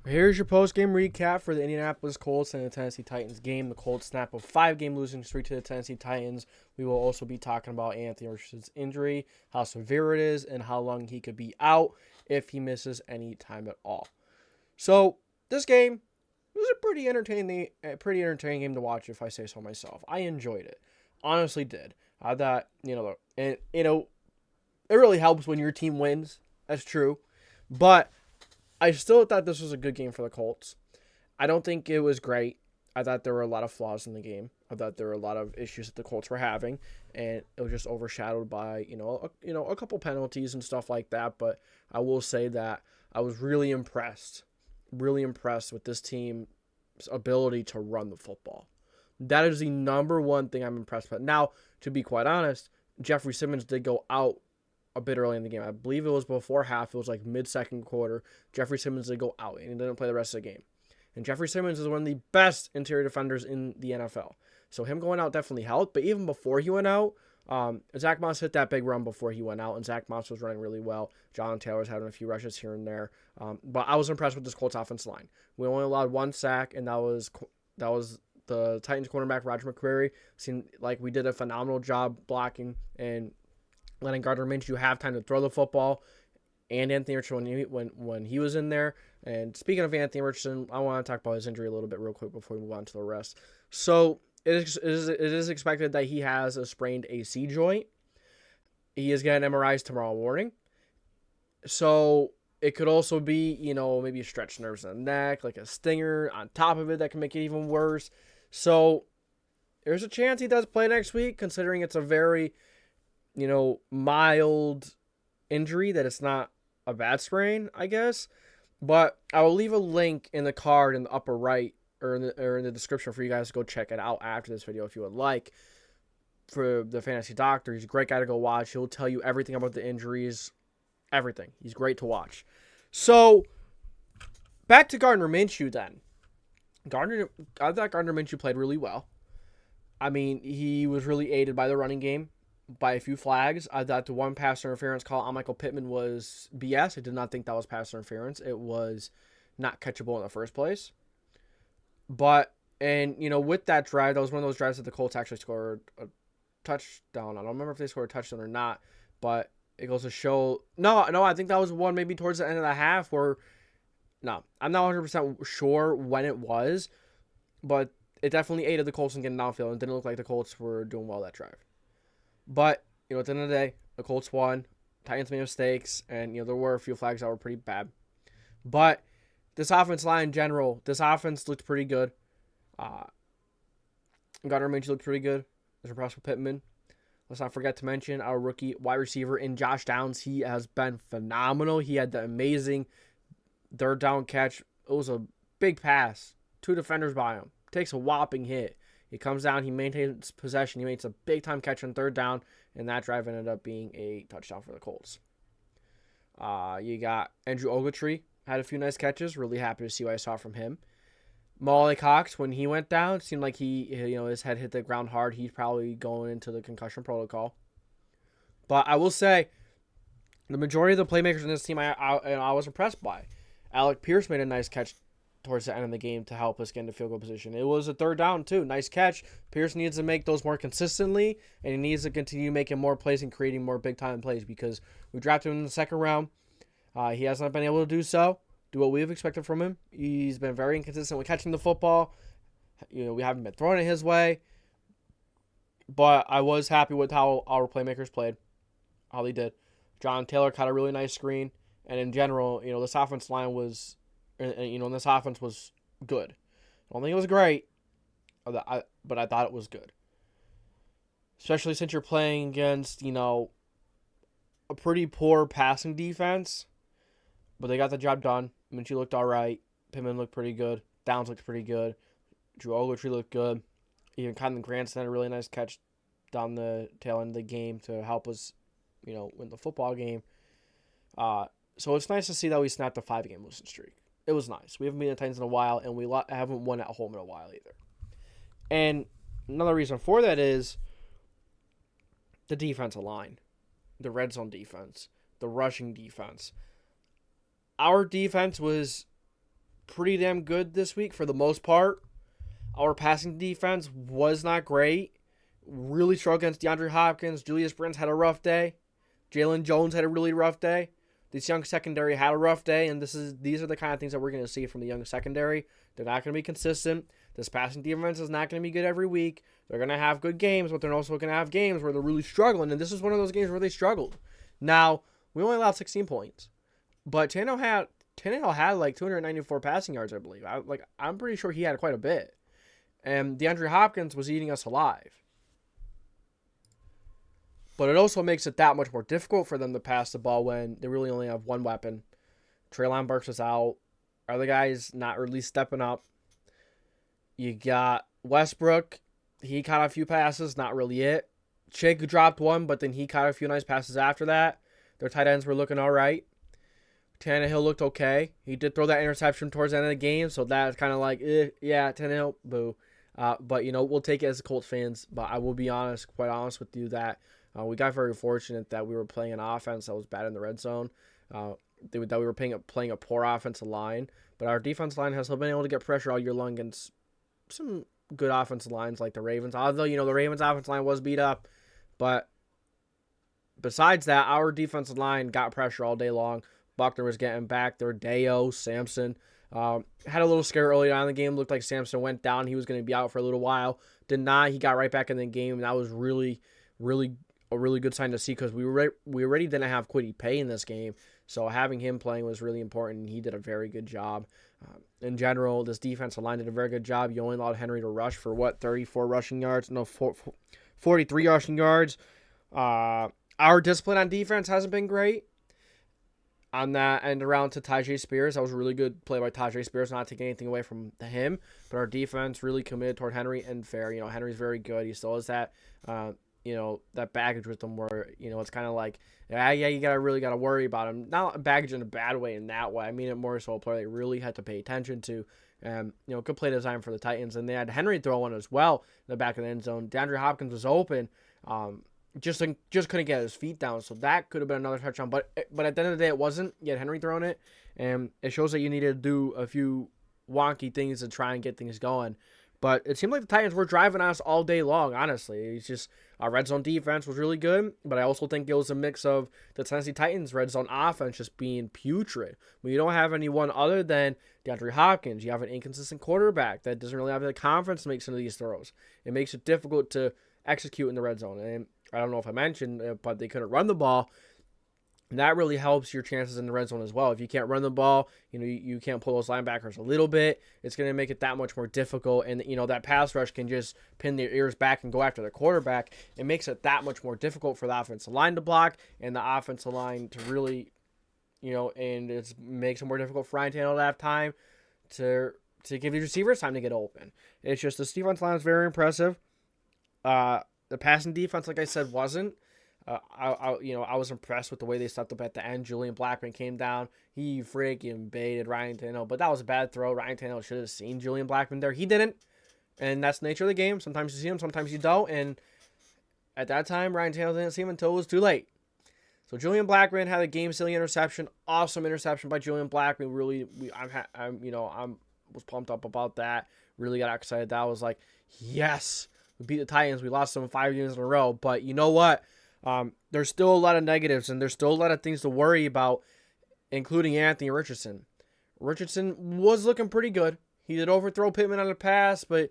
Here's your post-game recap for the Indianapolis Colts and the Tennessee Titans game. The Colts snap a 5-game losing streak to the Tennessee Titans. We will also be talking about Anthony Richardson's injury, how severe it is, and how long he could be out if he misses any time at all. So this game was a pretty entertaining game to watch, if I say so myself. I enjoyed it, honestly did. I thought it really helps when your team wins. That's true, but I still thought this was a good game for the Colts. I don't think it was great. I thought there were a lot of flaws in the game. I thought there were a lot of issues that the Colts were having, and it was just overshadowed by a couple penalties and stuff like that. But I will say that I was really impressed with this team's ability to run the football. That is the number one thing I'm impressed with. Now, to be quite honest, Jeffrey Simmons did go out a bit early in the game. I believe it was before half. It was like mid-second quarter. Jeffrey Simmons did go out, and he didn't play the rest of the game. And Jeffrey Simmons is one of the best interior defenders in the NFL. So him going out definitely helped. But even before he went out, Zach Moss hit that big run before he went out, and Zach Moss was running really well. John Taylor was having a few rushes here and there. But I was impressed with this Colts offense line. We only allowed one sack, and that was the Titans cornerback, Roger McCreary. Seemed like we did a phenomenal job blocking and letting Gardner Minshew have time to throw the football, and Anthony Richardson when he was in there. And speaking of Anthony Richardson, I want to talk about his injury a little bit real quick before we move on to the rest. So it is expected that he has a sprained AC joint. He is getting MRIs tomorrow morning. So it could also be, maybe stretched nerves in the neck, like a stinger on top of it that can make it even worse. So there's a chance he does play next week, considering it's a very mild injury, that it's not a bad sprain, I guess. But I will leave a link in the card in the upper right or in the description for you guys to go check it out after this video if you would like. For the fantasy doctor, he's a great guy to go watch. He'll tell you everything about the injuries, everything. He's great to watch. So back to Gardner Minshew then. I thought Gardner Minshew played really well. I mean, he was really aided by the running game, by a few flags. I thought the one pass interference call on Michael Pittman was BS. I did not think that was pass interference. It was not catchable in the first place. But, with that drive, that was one of those drives that the Colts actually scored a touchdown. I don't remember if they scored a touchdown or not, but it goes to show. No, I think that was one maybe towards the end of the half where, no, I'm not 100% sure when it was, but it definitely aided the Colts in getting downfield, and it didn't look like the Colts were doing well that drive. But, at the end of the day, the Colts won. Titans made mistakes, and, there were a few flags that were pretty bad. But this offense line in general, this offense looked pretty good. Gardner Minshew looked pretty good. There's a impressed with Pittman. Let's not forget to mention our rookie wide receiver in Josh Downs. He has been phenomenal. He had the amazing third down catch. It was a big pass. 2 defenders by him. Takes a whopping hit. He comes down, he maintains possession, he makes a big-time catch on third down, and that drive ended up being a touchdown for the Colts. You got Andrew Ogletree, had a few nice catches. Really happy to see what I saw from him. Molly Cox, when he went down, seemed like his head hit the ground hard. He's probably going into the concussion protocol. But I will say, the majority of the playmakers in this team I was impressed by. Alec Pierce made a nice catch towards the end of the game to help us get into field goal position. It was a third down, too. Nice catch. Pierce needs to make those more consistently, and he needs to continue making more plays and creating more big-time plays because we drafted him in the second round. He has not been able to do what we've expected from him. He's been very inconsistent with catching the football. We haven't been throwing it his way. But I was happy with how our playmakers played, how they did. John Taylor caught a really nice screen, and in general, this offense line was... this offense was good. I don't think it was great, but I thought it was good. Especially since you're playing against, a pretty poor passing defense. But they got the job done. Minshew looked all right. Pittman looked pretty good. Downs looked pretty good. Drew Ogletree looked good. Even Conlon Grant's had a really nice catch down the tail end of the game to help us, win the football game. So it's nice to see that we snapped a 5-game losing streak. It was nice. We haven't beaten the Titans in a while, and we haven't won at home in a while either. And another reason for that is the defensive line, the red zone defense, the rushing defense. Our defense was pretty damn good this week for the most part. Our passing defense was not great. Really struggled against DeAndre Hopkins. Julius Brents had a rough day. Jalen Jones had a really rough day. This young secondary had a rough day, and these are the kind of things that we're going to see from the young secondary. They're not going to be consistent. This passing defense is not going to be good every week. They're going to have good games, but they're also going to have games where they're really struggling, and this is one of those games where they struggled. Now, we only allowed 16 points, but Tannehill had like 294 passing yards, I believe. I'm pretty sure he had quite a bit. And DeAndre Hopkins was eating us alive. But it also makes it that much more difficult for them to pass the ball when they really only have one weapon. Treylon Burks is out. Other guys not really stepping up. You got Westbrook. He caught a few passes, not really it. Chig dropped one, but then he caught a few nice passes after that. Their tight ends were looking all right. Tannehill looked okay. He did throw that interception towards the end of the game, so that's kind of like, yeah, Tannehill, boo. But, we'll take it as Colts fans. But I will be quite honest with you, that we got very fortunate that we were playing an offense that was bad in the red zone. That we were playing a poor offensive line. But our defensive line has still been able to get pressure all year long against some good offensive lines like the Ravens. Although, the Ravens offensive line was beat up. But besides that, our defensive line got pressure all day long. Buckner was getting back there. Deo, Sampson. Had a little scare early on in the game. Looked like Sampson went down. He was going to be out for a little while. Did not. He got right back in the game. And that was really, really a really good sign to see, because we already didn't have Kwity Paye in this game. So having him playing was really important, and he did a very good job. In general, this defensive line did a very good job. You only allowed Henry to rush for 34 rushing yards? No, 43 rushing yards. Our discipline on defense hasn't been great. On that end around to Tyjae Spears, that was a really good play by Tyjae Spears, not taking anything away from him. But our defense really committed toward Henry, and fair. Henry's very good. He still has that, that baggage with him where, it's kind of like, yeah, you really got to worry about him. Not baggage in a bad way in that way. I mean it more so a player they really had to pay attention to. Good play design for the Titans. And they had Henry throw one as well in the back of the end zone. DeAndre Hopkins was open. Just couldn't get his feet down, so that could have been another touchdown. But at the end of the day, it wasn't. You had Henry throwing it, and it shows that you need to do a few wonky things to try and get things going. But it seemed like the Titans were driving us all day long, honestly. It's just our red zone defense was really good, but I also think it was a mix of the Tennessee Titans' red zone offense just being putrid. When you don't have anyone other than DeAndre Hopkins, you have an inconsistent quarterback that doesn't really have the confidence to make some of these throws. It makes it difficult to execute in the red zone. And I don't know if I mentioned it, but they couldn't run the ball. And that really helps your chances in the red zone as well. If you can't run the ball, you can't pull those linebackers a little bit. It's going to make it that much more difficult. And, that pass rush can just pin their ears back and go after the quarterback. It makes it that much more difficult for the offensive line to block and the offensive line to really, and it makes it more difficult for Ryan Tannehill to have time to give these receivers time to get open. It's just the defensive line is very impressive. The passing defense, like I said, wasn't. I was impressed with the way they stepped up at the end. Julian Blackman came down. He freaking baited Ryan Tannehill, but that was a bad throw. Ryan Tannehill should have seen Julian Blackman there. He didn't, and that's the nature of the game. Sometimes you see him, sometimes you don't. And at that time, Ryan Tannehill didn't see him until it was too late. So Julian Blackman had a game-sealing interception. Awesome interception by Julian Blackman. Really, I was pumped up about that. Really got excited. That was like, yes. We beat the Titans. We lost them 5 games in a row. But you know what? There's still a lot of negatives, and there's still a lot of things to worry about, including Anthony Richardson. Richardson was looking pretty good. He did overthrow Pittman on the pass, but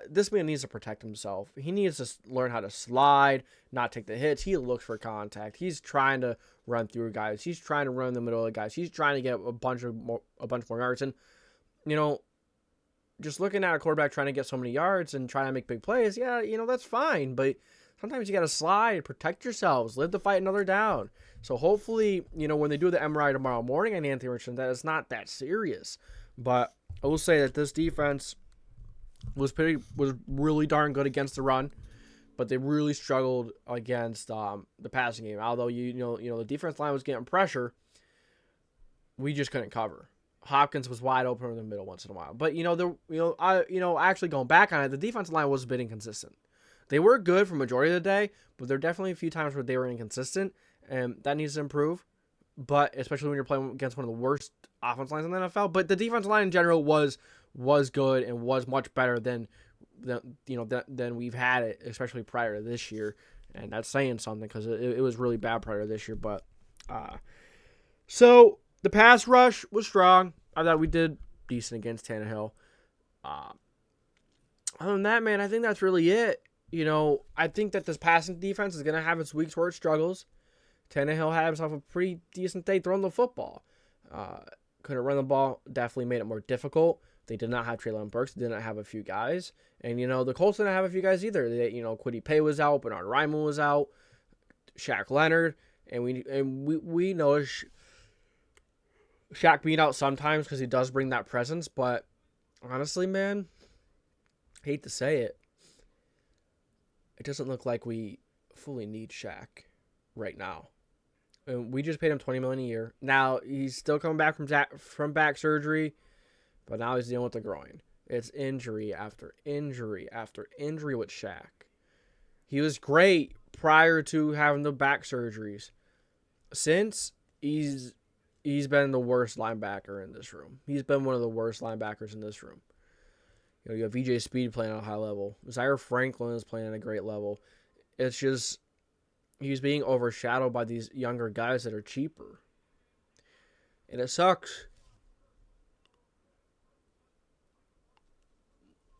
this man needs to protect himself. He needs to learn how to slide, not take the hits. He looks for contact. He's trying to run through guys. He's trying to run in the middle of the guys. He's trying to get a bunch more yards. And, just looking at a quarterback trying to get so many yards and trying to make big plays, yeah, that's fine. But sometimes you got to slide, protect yourselves, live to fight another down. So hopefully, when they do the MRI tomorrow morning on Anthony Richardson, that it's not that serious. But I will say that this defense was really darn good against the run, but they really struggled against the passing game. Although the defense line was getting pressure, we just couldn't cover. Hopkins was wide open in the middle once in a while. But, actually going back on it, the defensive line was a bit inconsistent. They were good for majority of the day, but there are definitely a few times where they were inconsistent, and that needs to improve. But especially when you're playing against one of the worst offense lines in the NFL, but the defensive line in general was good and was much better than we've had it, especially prior to this year. And that's saying something because it was really bad prior to this year. But so the pass rush was strong. I thought we did decent against Tannehill. Other than that, man, I think that's really it. I think that this passing defense is going to have its weeks where it struggles. Tannehill had himself a pretty decent day throwing the football. Couldn't run the ball. Definitely made it more difficult. They did not have Treylon Burks. They did not have a few guys. And, the Colts didn't have a few guys either. Kwity Paye was out. Bernard Ryman was out. Shaq Leonard. And we know Shaq being out sometimes because he does bring that presence. But, honestly, man, hate to say it, it doesn't look like we fully need Shaq right now. And we just paid him $20 million a year. Now he's still coming back from back surgery, but now he's dealing with the groin. It's injury after injury after injury with Shaq. He was great prior to having the back surgeries. Since he's been the worst linebacker in this room. He's been one of the worst linebackers in this room. You have VJ Speed playing at a high level. Zaire Franklin is playing at a great level. It's just he's being overshadowed by these younger guys that are cheaper. And it sucks.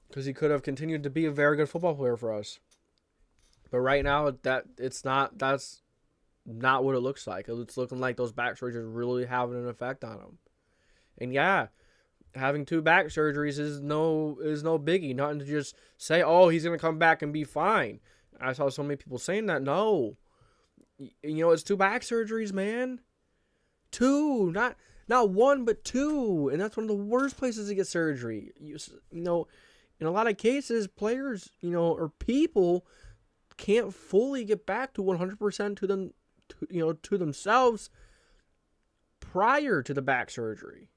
Because he could have continued to be a very good football player for us. But right now, that's not what it looks like. It's looking like those back surgeries really having an effect on him. And yeah, having 2 back surgeries is no biggie. Nothing to just say, oh, he's going to come back and be fine. I saw so many people saying that. No. It's 2 back surgeries, man. 2. Not 1, but 2. And that's one of the worst places to get surgery. In a lot of cases, players, or people can't fully get back to 100% to themselves prior to the back surgery.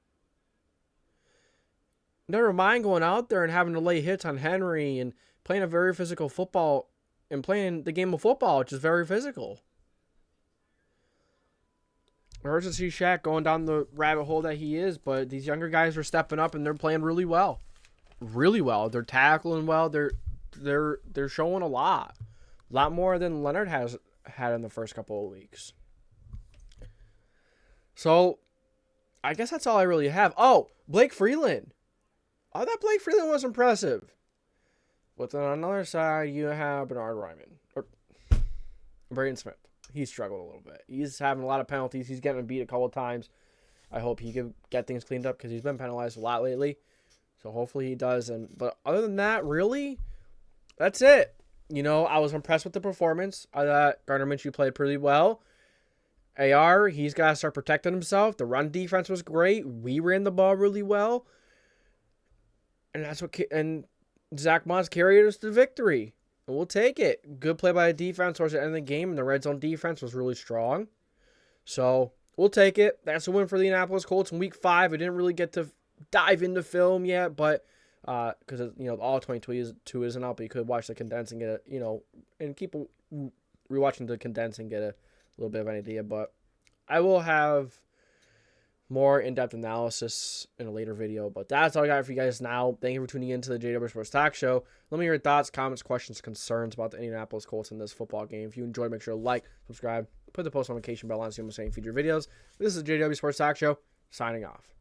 Never mind going out there and having to lay hits on Henry and playing a very physical football and playing the game of football, which is very physical. It hurts to see Shaq going down the rabbit hole that he is, but these younger guys are stepping up and they're playing really well. Really well. They're tackling well. They're showing a lot more than Leonard has had in the first couple of weeks. So, I guess that's all I really have. Oh, Blake Freeland. Oh, that Blake Freeland was impressive. But then on the other side, you have Bernard Ryman. Or Braden Smith. He's struggled a little bit. He's having a lot of penalties. He's getting beat a couple of times. I hope he can get things cleaned up because he's been penalized a lot lately. So hopefully he does. But other than that, really, that's it. I was impressed with the performance. I thought Gardner Minshew played pretty well. AR, he's got to start protecting himself. The run defense was great. We ran the ball really well. And Zach Moss carried us to victory. And we'll take it. Good play by the defense towards the end of the game. And the red zone defense was really strong. So we'll take it. That's a win for the Indianapolis Colts in week 5. I didn't really get to dive into film yet, but because all 22 isn't out, but you could watch the condensed and get and keep rewatching the condensed and get a little bit of an idea. But I will have more in-depth analysis in a later video. But that's all I got for you guys now. Thank you for tuning in to the JDW Sports Talk Show. Let me hear your thoughts, comments, questions, concerns about the Indianapolis Colts in this football game. If you enjoyed, make sure to like, subscribe, put the post notification bell on so you don't miss any future videos. This is the JDW Sports Talk Show, signing off.